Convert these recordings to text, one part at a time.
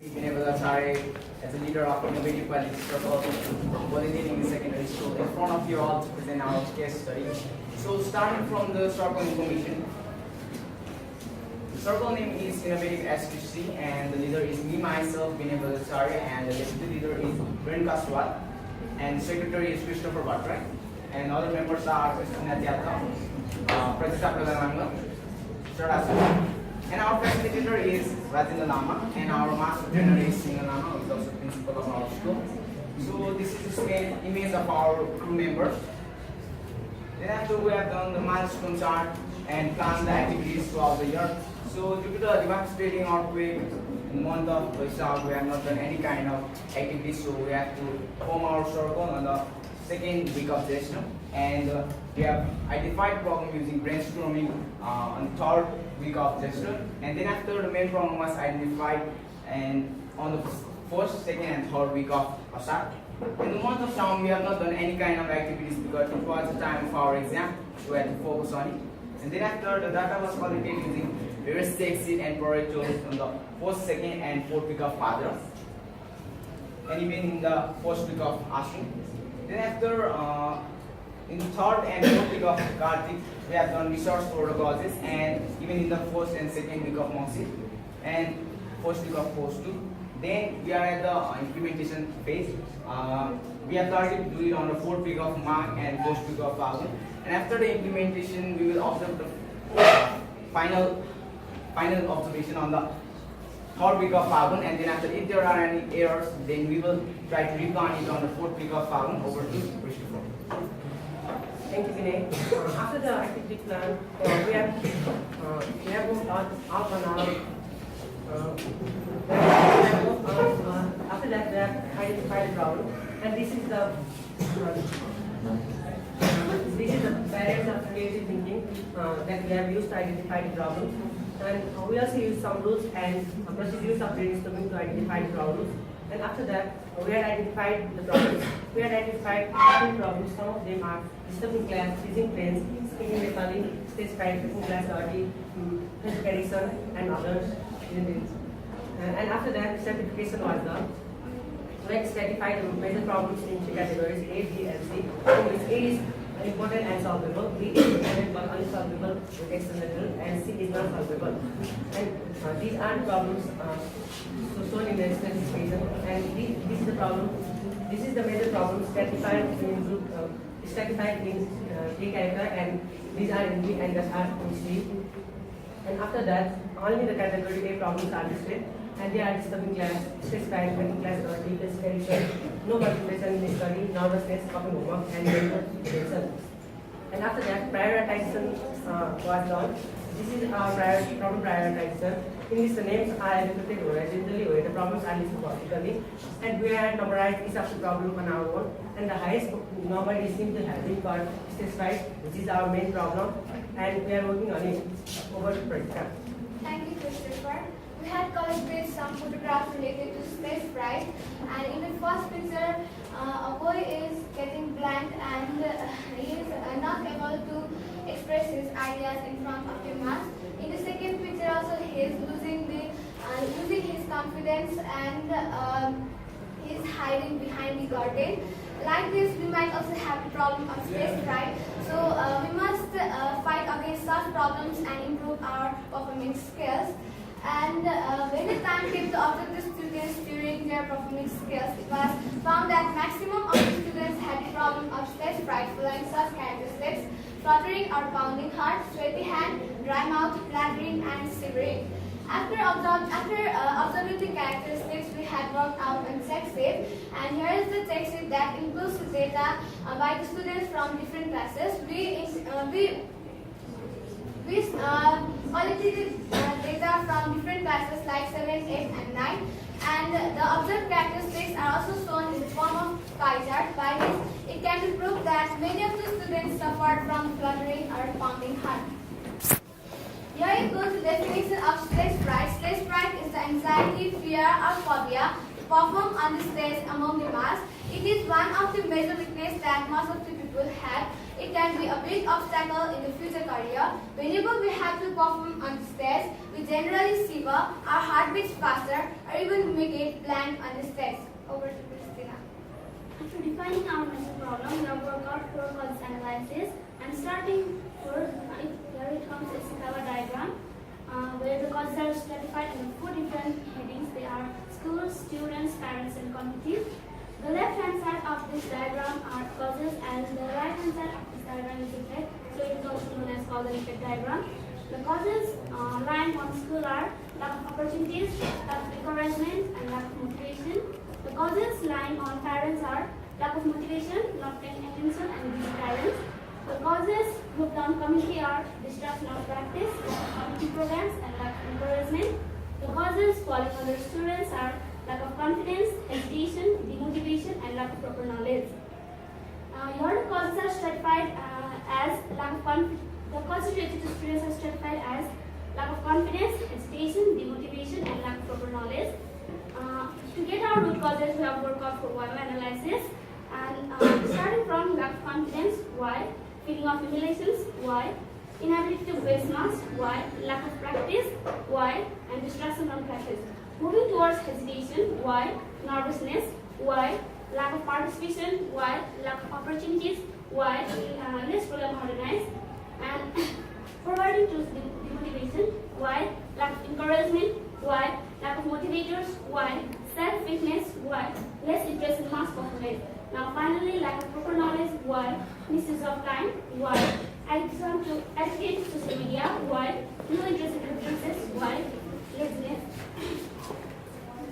Vinay as a leader of Innovative Quality Circle from Polytechnic Secondary School in front of you all to present our case study. So starting from the circle information, the circle name is Innovative SQC and the leader is me myself Vinay Bhattacharya and the deputy leader is Priyanka Swat and the secretary is Christopher Bhattacharya and other members are Christina Tyata, Pratita Pradhananga, Sharasa. And our facilitator is Rajendra Lama and our master trainer is Singa Lama, who is also principal of our school. So this is the image of our crew members. Then after we have done the milestone chart and planned the activities throughout the year. So due to the devastating earthquake in the month of Vaishak, we have not done any kind of activities. So we have to form our circle on the second week of Jeshna. And we have identified problem using brainstorming on the third week of Jeshna. And then after the main problem was identified and on the first, second and third week of Vaishak. In the month of Shravan, we have not done any kind of activities because it was the time of our exam, so we had to focus on it. And then after the data was collected using various exit and Pareto on the first, second and fourth week of Bhadra, and even in the first week of Ashwin. Then after in the third and fourth week of Kartik, we have done research for the causes, and even in the first and second week of Moxie and first week of Postu. Then we are at the implementation phase. We are targeted to do it on the fourth week of March and first week of August. And after the implementation, we will observe the final observation on the third week of August. And then after, if there are any errors, then we will try to replan it on the fourth week of August. Over to Christopher. Thank you, Vinay. After the activity plan, we have moved on our. After that, we have identified the problem, and this is the barriers of creative thinking that we have used to identify the problems. And we also use some rules and procedures of brainstorming to identify the problems. And after that, we had identified the problems. We had identified different problems. Some of them are disturbing class, using planes, speaking methodology, stage fright, class dirty, prediction, and others. And after that, certification was done. Let's certify the major problems in three categories A, B, and C. In which A is important and solvable, B is important but unsolvable with external, and C is not solvable. And these are the problems shown in the specification. And this is the problem. This is the major problem stratified in group, stratified in A character, and these are in B and that are in C. And after that, only the category A problems are listed, and they are disturbing class, specified working class or details prediction, no participation in study, nervousness, copying homework, and attention. And after that, prioritization was done. This is our problem prioritization. In this, the names are allocated horizontally, where the problems are listed vertically, and we have numberized each of the problem on our own. And the highest number is simply having called specified, which is our main problem, and we are working on it. Over to Pratita. Thank you, Christopher. We had collected some photographs related to space fright, and in the first picture, a boy is getting blank and he is not able to express his ideas in front of the mass. In the second picture, also he is losing his confidence and he is hiding behind the curtain. Like this, we might also have the problem of stage fright. So we must fight against such problems and improve our performing skills. And when the time came to observe the students during their performing skills, it was found that maximum of the students had the problem of stage fright following such characteristics: fluttering or pounding heart, sweaty hand, dry mouth, blabbering, and shivering. After observing the characteristics, we had worked out a check sheet, and here is the check sheet that includes the data by the students from different classes. We collected data from different classes like 7, 8, and 9, and the observed characteristics are also shown in the form of pie chart. By this, it can be proved that many of the students suffered from fluttering or pounding heart. Here it goes the definition of stage fright. Stage fright is the anxiety, fear, or phobia to perform on the stage among the mass. It is one of the major weaknesses that most of the people have. It can be a big obstacle in the future career. Whenever we have to perform on the stage, we generally shiver, our heart beats faster, or even we get blank on the steps. Over to Christina. After defining our mental problem, we have worked out four causes analysis. And starting first, here it comes a Sikawa diagram, where the causes are stratified in four different headings. They are schools, students, parents, and communities. The left-hand side of this diagram are causes, and the right-hand side of this diagram is effect. So it is also known as cause and effect diagram. The causes lying on school are lack of opportunities, lack of encouragement, and lack of motivation. The causes lying on parents are lack of motivation, not paying attention, and busy parents. The causes grouped on community are distraction of practice, lack of community programs, and lack of encouragement. The causes falling under students are lack of confidence, hesitation, demotivation, and lack of proper knowledge. Here the causes are stratified as lack of confidence. The causes related to students are stratified as lack of confidence, hesitation, demotivation, and lack of proper knowledge. To get our root causes, we have worked out for one analysis. And starting from lack of confidence, why? Feeling of humiliations, why? Inability to face masks, why? Lack of practice, why? And distraction from practice. Moving towards hesitation, why? Nervousness, why? Lack of participation, why? Lack of opportunities, why? Less program organized. And providing to demotivation, why? Lack of encouragement, why? Lack of motivators, why? Self-fitness, why? Less interest in mass performance. Now finally, lack of proper knowledge, why? Misuse of time, why? Addiction to social media, why? No interest in references, why? Laziness.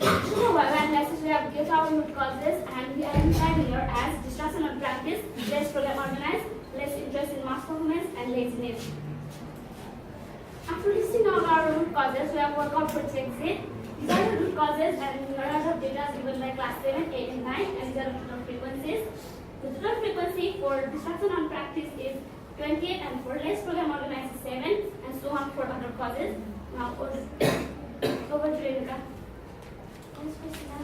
So while analysis, we have get our root causes, and we identify here as distraction on practice, less program organized, less interest in mass performance, and laziness. After listing out our root causes, we have worked out for exit. These are the root causes, and the range of data is given by class 7, 8, and 9, and these are the total frequencies. The total frequency for distraction on practice is 28, and for less program organized is 7, and so on for other causes. Now over to Renuka. Yes, Christina.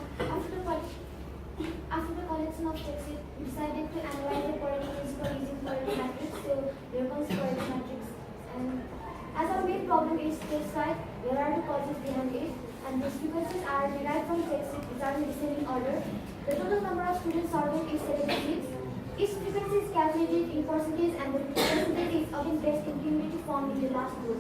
After the collection of checks, we decided to analyze the quality score using quality matrix. So here comes quality matrix. And as our main problem is test side, there are the causes behind it. And these frequencies are derived from text which are in descending order. The total number of students sorted is 76. Each frequency is calculated in percentage, and the percentage is again based in cumulative form in the last row.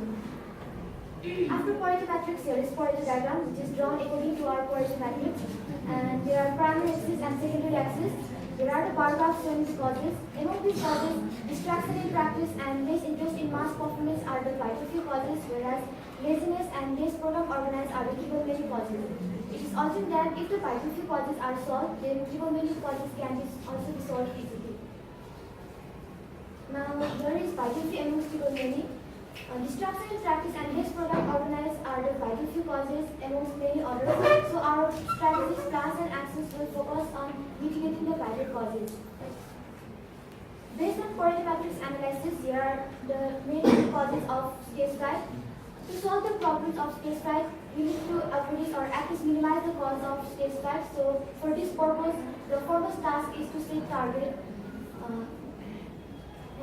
After quality matrix, here is quality diagram which is drawn according to our quality matrix. And there are primary axis and secondary axis. There are the bar graphs showing these causes. Among these causes, distraction in practice and less interest in mass performance are the vital few causes, whereas laziness and less program organized are the triple many causes. It is also that if the vital few causes are solved, then triple many causes can also be solved easily. Now, there is vital few amongst triple many. Distraction in practice and less program organized are the vital few causes amongst many others. So our strategies, plans, and actions will focus on mitigating the vital causes. Based on quality matrix analysis, here are the main causes of stage fright. To solve the problems of stage fright, we need to reduce or at least minimize the cause of stage fright. So for this purpose, the foremost task is to set target.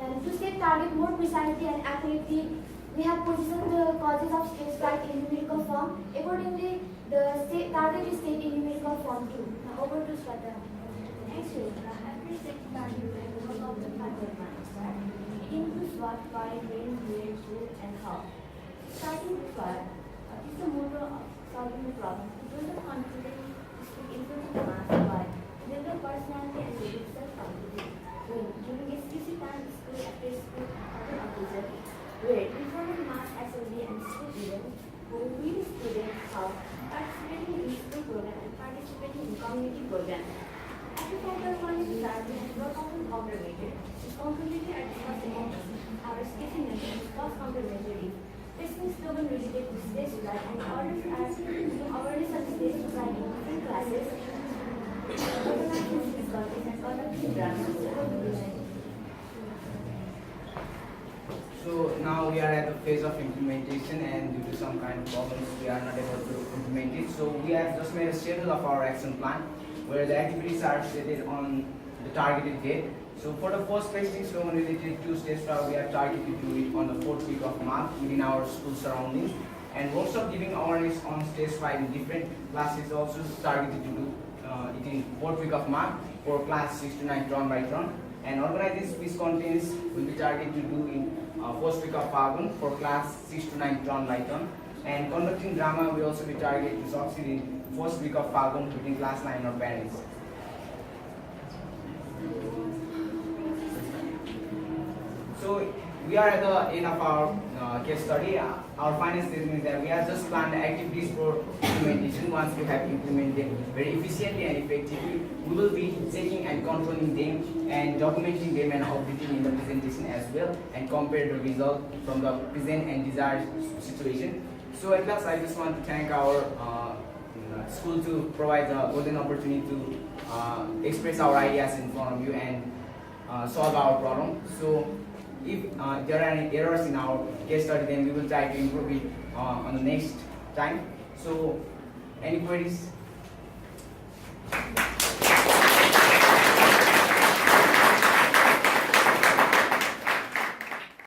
And to set target more precisely and accurately, we have positioned the causes of stage fright in numerical form. Accordingly, the target is set in numerical form too. Now over to Shraddha. Next week, every second target will work out the factor minus that. It includes what, why, when, where, who, and how. Starting with what is the motto of solving the problem. To build the confidence is to influence the mass why. Build the personality and build self-confidence. When during a specific time, school, after school, other occasion, where informing mass assembly and school events, who we the students how participating in school program and participating in community program. After factor one is that we have work on countermeasure. This countermeasure are discussed among us. Our sketching method is cost countermeasure is testing slogan related to stage fright and orders as awareness of stage fright in different classes. Organizing difficulties and conducting dramas. So now we are at the phase of implementation, and due to some kind of problems we are not able to implement it. So we have just made a schedule of our action plan where the activities are stated on the targeted date. So for the first testing slogan related to stage fright, we are targeted to do it on the 4th week of March within our school surroundings. And workshop giving awareness on stage 5 in different classes also targeted to do it in 4th week of March for class 6 to 9 turn by turn. And organizing speech contents will be targeted to do in 1st week of Fagun for class 6 to 9 turn by turn. And conducting drama will also be targeted to succeed in 1st week of Fagun between class 9 or parents. So we are at the end of our case study. Our final statement is that we have just planned activities for implementation. Once we have implemented very efficiently and effectively, we will be checking and controlling them and documenting them and updating in the presentation as well, and compare the result from the present and desired situation. So at last, I just want to thank our school to provide the golden opportunity to express our ideas in front of you and solve our problem. So if there are any errors in our case study, then we will try to improve it on the next time. So any queries?